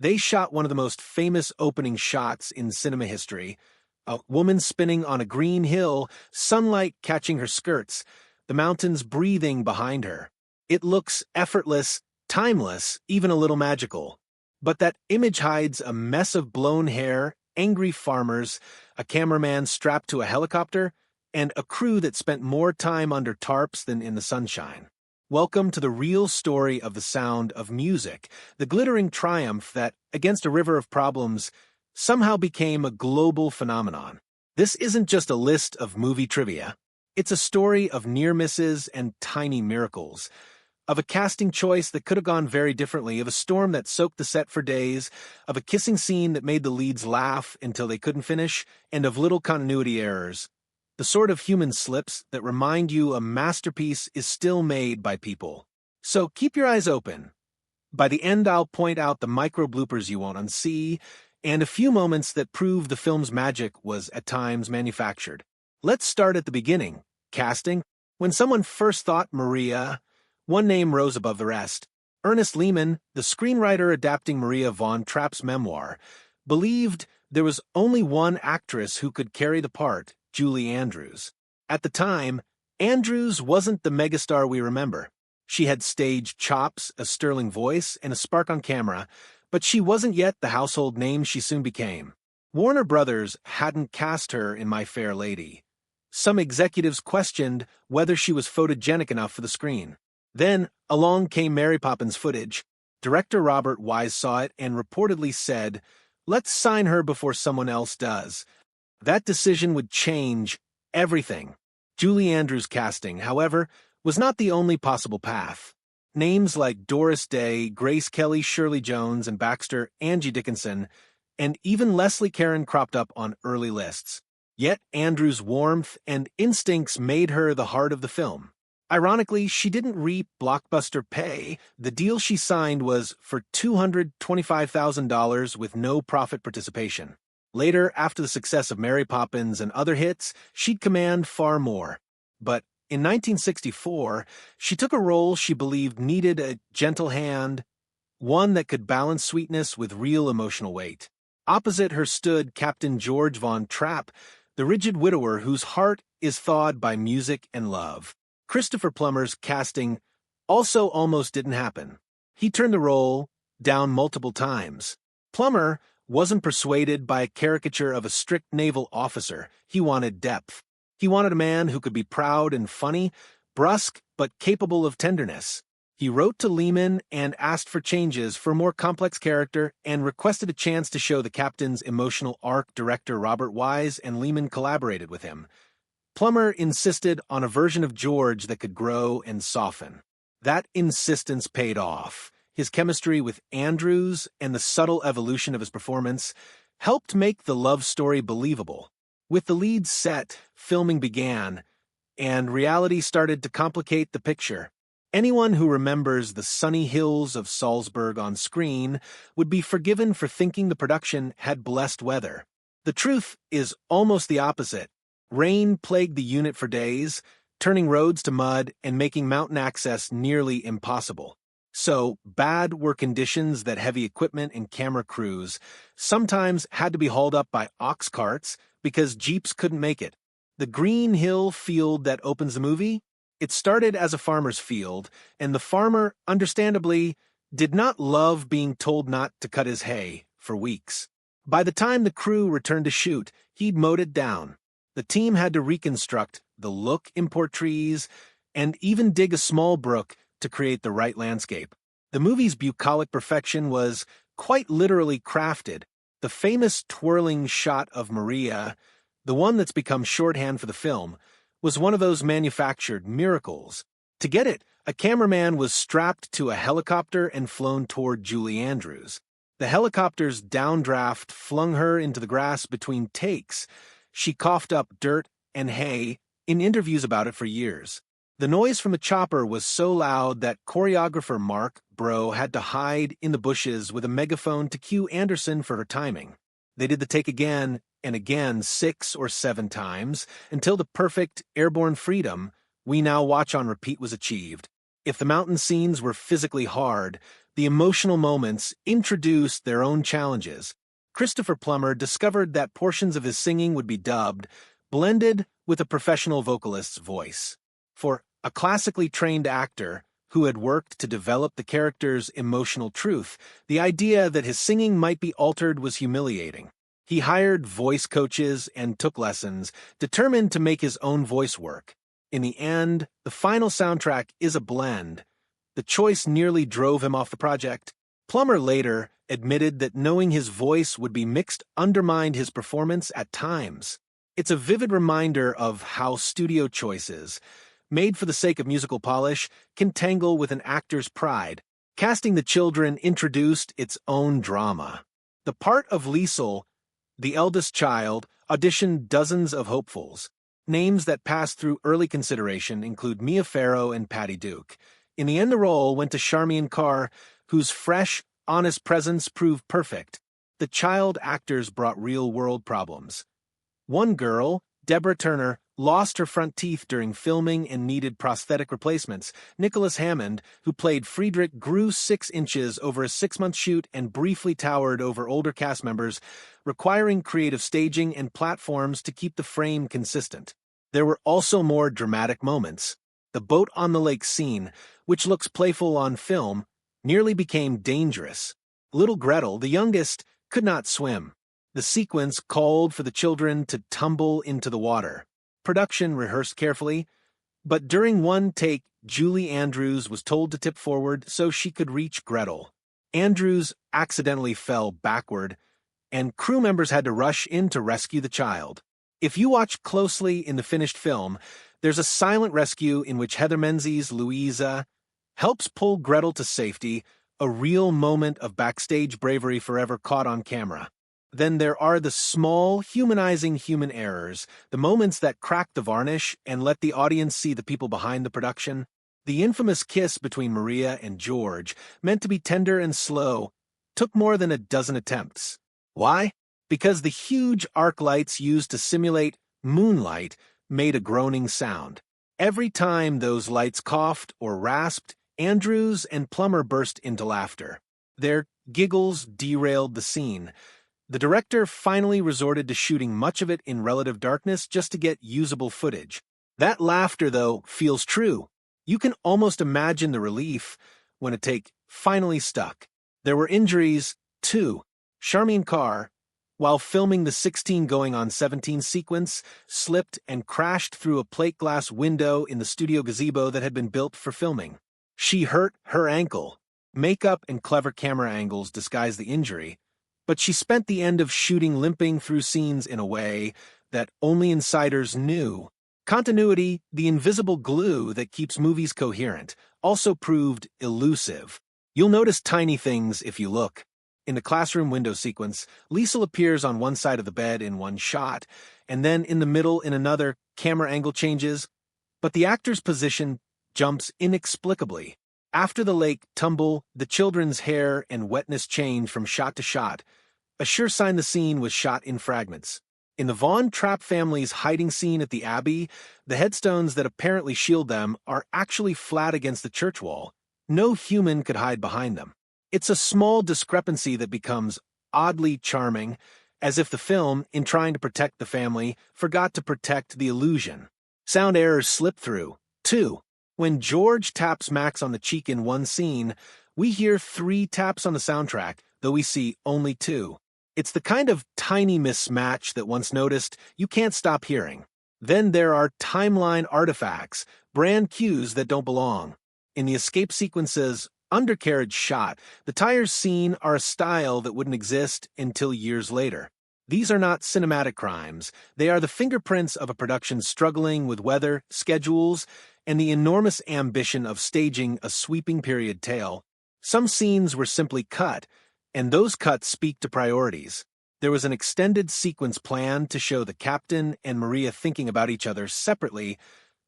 They shot one of the most famous opening shots in cinema history. A woman spinning on a green hill, sunlight catching her skirts, the mountains breathing behind her. It looks effortless, timeless, even a little magical. But that image hides a mess of blown hair, angry farmers, a cameraman strapped to a helicopter, and a crew that spent more time under tarps than in the sunshine. Welcome to the real story of the sound of music, the glittering triumph that, against a river of problems, somehow became a global phenomenon. This isn't just a list of movie trivia. It's a story of near misses and tiny miracles, of a casting choice that could have gone very differently, of a storm that soaked the set for days, of a kissing scene that made the leads laugh until they couldn't finish, and of little continuity errors. The sort of human slips that remind you a masterpiece is still made by people. So keep your eyes open. By the end, I'll point out the micro bloopers you won't unsee, and a few moments that prove the film's magic was at times manufactured. Let's start at the beginning. Casting. When someone first thought Maria, one name rose above the rest. Ernest Lehman, the screenwriter adapting Maria von Trapp's memoir, believed there was only one actress who could carry the part, Julie Andrews. At the time, Andrews wasn't the megastar we remember. She had stage chops, a sterling voice, and a spark on camera, but she wasn't yet the household name she soon became. Warner Brothers hadn't cast her in My Fair Lady. Some executives questioned whether she was photogenic enough for the screen. Then, along came Mary Poppins footage. Director Robert Wise saw it and reportedly said, "Let's sign her before someone else does." That decision would change everything. Julie Andrews' casting, however, was not the only possible path. Names like Doris Day, Grace Kelly, Shirley Jones, and Baxter, Angie Dickinson, and even Leslie Caron cropped up on early lists. Yet Andrews' warmth and instincts made her the heart of the film. Ironically, she didn't reap blockbuster pay. The deal she signed was for $225,000 with no profit participation. Later, after the success of Mary Poppins and other hits, she'd command far more. But in 1964, she took a role she believed needed a gentle hand, one that could balance sweetness with real emotional weight. Opposite her stood Captain George von Trapp, the rigid widower whose heart is thawed by music and love. Christopher Plummer's casting also almost didn't happen. He turned the role down multiple times. Plummer wasn't persuaded by a caricature of a strict naval officer. He wanted depth. He wanted a man who could be proud and funny, brusque but capable of tenderness. He wrote to Lehman and asked for changes for a more complex character and requested a chance to show the captain's emotional arc. Director Robert Wise and Lehman collaborated with him. Plummer insisted on a version of George that could grow and soften. That insistence paid off. His chemistry with Andrews and the subtle evolution of his performance helped make the love story believable. With the lead set, filming began, and reality started to complicate the picture. Anyone who remembers the sunny hills of Salzburg on screen would be forgiven for thinking the production had blessed weather. The truth is almost the opposite. Rain plagued the unit for days, turning roads to mud and making mountain access nearly impossible. So bad were conditions that heavy equipment and camera crews sometimes had to be hauled up by ox carts because jeeps couldn't make it. The Green Hill field that opens the movie, it started as a farmer's field, and the farmer, understandably, did not love being told not to cut his hay for weeks. By the time the crew returned to shoot, he'd mowed it down. The team had to reconstruct the look, import trees, and even dig a small brook to create the right landscape. The movie's bucolic perfection was quite literally crafted. The famous twirling shot of Maria, the one that's become shorthand for the film, was one of those manufactured miracles. To get it, a cameraman was strapped to a helicopter and flown toward Julie Andrews. The helicopter's downdraft flung her into the grass between takes. She coughed up dirt and hay in interviews about it for years. The noise from the chopper was so loud that choreographer Mark Bro had to hide in the bushes with a megaphone to cue Anderson for her timing. They did the take again and again 6 or 7 times until the perfect airborne freedom we now watch on repeat was achieved. If the mountain scenes were physically hard, The emotional moments introduced their own challenges. Christopher Plummer discovered that portions of his singing would be dubbed, blended with a professional vocalist's voice. For a classically trained actor who had worked to develop the character's emotional truth, the idea that his singing might be altered was humiliating. He hired voice coaches and took lessons, determined to make his own voice work. In the end, the final soundtrack is a blend. The choice nearly drove him off the project. Plummer later admitted that knowing his voice would be mixed undermined his performance at times. It's a vivid reminder of how studio choices, made for the sake of musical polish, can tangle with an actor's pride. Casting the children introduced its own drama. The part of Liesl, the eldest child, auditioned dozens of hopefuls. Names that passed through early consideration include Mia Farrow and Patty Duke. In the end, the role went to Charmian Carr, whose fresh, honest presence proved perfect. The child actors brought real-world problems. One girl, Deborah Turner, lost her front teeth during filming and needed prosthetic replacements. Nicholas Hammond, who played Friedrich, grew 6 inches over a 6-month shoot and briefly towered over older cast members, requiring creative staging and platforms to keep the frame consistent. There were also more dramatic moments. The boat on the lake scene, which looks playful on film, nearly became dangerous. Little Gretel, the youngest, could not swim. The sequence called for the children to tumble into the water. Production rehearsed carefully, but during one take, Julie Andrews was told to tip forward so she could reach Gretel. Andrews accidentally fell backward, and crew members had to rush in to rescue the child. If you watch closely in the finished film, there's a silent rescue in which Heather Menzies' Louisa helps pull Gretel to safety, a real moment of backstage bravery forever caught on camera. Then there are the small, humanizing human errors, the moments that crack the varnish and let the audience see the people behind the production. The infamous kiss between Maria and George, meant to be tender and slow, took more than a dozen attempts. Why? Because the huge arc lights used to simulate moonlight made a groaning sound. Every time those lights coughed or rasped, Andrews and Plummer burst into laughter. Their giggles derailed the scene. The director finally resorted to shooting much of it in relative darkness just to get usable footage. That laughter, though, feels true. You can almost imagine the relief when a take finally stuck. There were injuries, too. Charmian Carr, while filming the 16-going-on-17 sequence, slipped and crashed through a plate glass window in the studio gazebo that had been built for filming. She hurt her ankle. Makeup and clever camera angles disguised the injury, but she spent the end of shooting limping through scenes in a way that only insiders knew. Continuity, the invisible glue that keeps movies coherent, also proved elusive. You'll notice tiny things if you look. In the classroom window sequence, Liesl appears on one side of the bed in one shot, and then in the middle in another. Camera angle changes, but the actor's position jumps inexplicably. After the lake tumble, the children's hair and wetness change from shot to shot, a sure sign the scene was shot in fragments. In the Vaughn Trapp family's hiding scene at the Abbey, the headstones that apparently shield them are actually flat against the church wall. No human could hide behind them. It's a small discrepancy that becomes oddly charming, as if the film, in trying to protect the family, forgot to protect the illusion. Sound errors slip through, too. When George taps Max on the cheek in one scene, we hear 3 taps on the soundtrack, though we see only 2. It's the kind of tiny mismatch that once noticed, you can't stop hearing. Then there are timeline artifacts, brand cues that don't belong. In the escape sequence's undercarriage shot, the tires seen are a style that wouldn't exist until years later. These are not cinematic crimes. They are the fingerprints of a production struggling with weather, schedules, and the enormous ambition of staging a sweeping period tale. Some scenes were simply cut, and those cuts speak to priorities. There was an extended sequence planned to show the captain and Maria thinking about each other separately,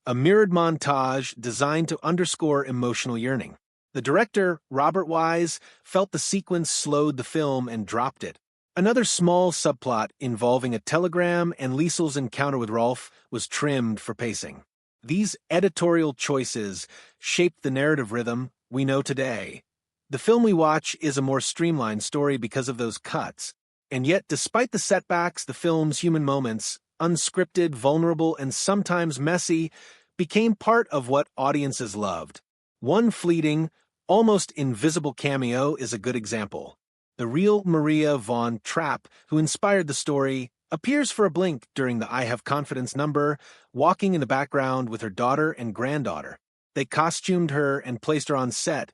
a mirrored montage designed to underscore emotional yearning. The director, Robert Wise, felt the sequence slowed the film and dropped it. Another small subplot involving a telegram and Liesl's encounter with Rolf was trimmed for pacing. These editorial choices shaped the narrative rhythm we know today. The film we watch is a more streamlined story because of those cuts. And yet, despite the setbacks, the film's human moments, unscripted, vulnerable, and sometimes messy, became part of what audiences loved. One fleeting, almost invisible cameo is a good example. The real Maria von Trapp, who inspired the story, appears for a blink during the I Have Confidence number, walking in the background with her daughter and granddaughter. They costumed her and placed her on set,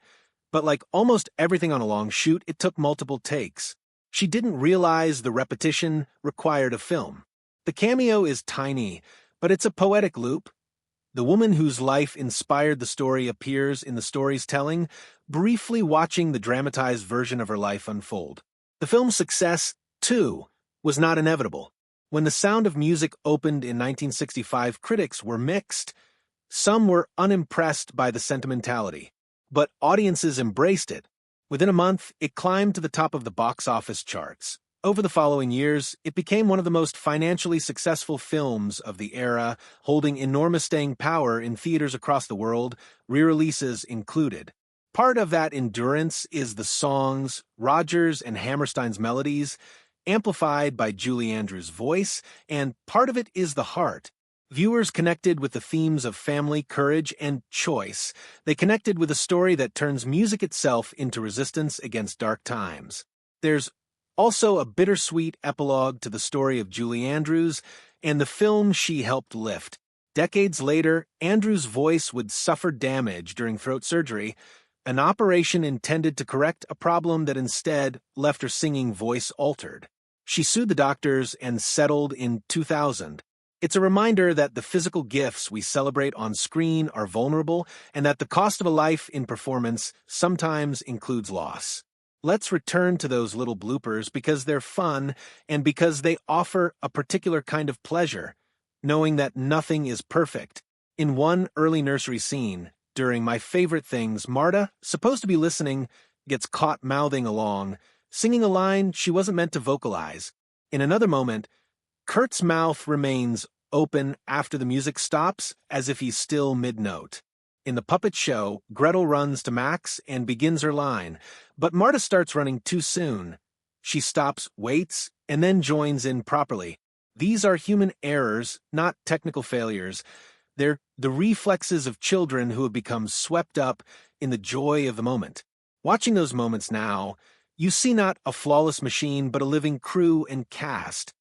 but like almost everything on a long shoot, it took multiple takes. She didn't realize the repetition required a film. The cameo is tiny, but it's a poetic loop. The woman whose life inspired the story appears in the story's telling, briefly watching the dramatized version of her life unfold. The film's success, too, was not inevitable. When The Sound of Music opened in 1965, critics were mixed. Some were unimpressed by the sentimentality, but audiences embraced it. Within a month, it climbed to the top of the box office charts. Over the following years, it became one of the most financially successful films of the era, holding enormous staying power in theaters across the world, re-releases included. Part of that endurance is the songs, Rodgers and Hammerstein's melodies, amplified by Julie Andrews' voice, and part of it is the heart. Viewers connected with the themes of family, courage, and choice. They connected with a story that turns music itself into resistance against dark times. There's also a bittersweet epilogue to the story of Julie Andrews and the film she helped lift. Decades later, Andrews' voice would suffer damage during throat surgery, an operation intended to correct a problem that instead left her singing voice altered. She sued the doctors and settled in 2000. It's a reminder that the physical gifts we celebrate on screen are vulnerable and that the cost of a life in performance sometimes includes loss. Let's return to those little bloopers because they're fun and because they offer a particular kind of pleasure, knowing that nothing is perfect. In one early nursery scene, during My Favorite Things, Marta, supposed to be listening, gets caught mouthing along, singing a line she wasn't meant to vocalize. In another moment, Kurt's mouth remains open after the music stops, as if he's still mid-note. In the puppet show, Gretel runs to Max and begins her line, but Marta starts running too soon. She stops, waits, and then joins in properly. These are human errors, not technical failures. They're the reflexes of children who have become swept up in the joy of the moment. Watching those moments now, you see not a flawless machine but a living crew and cast.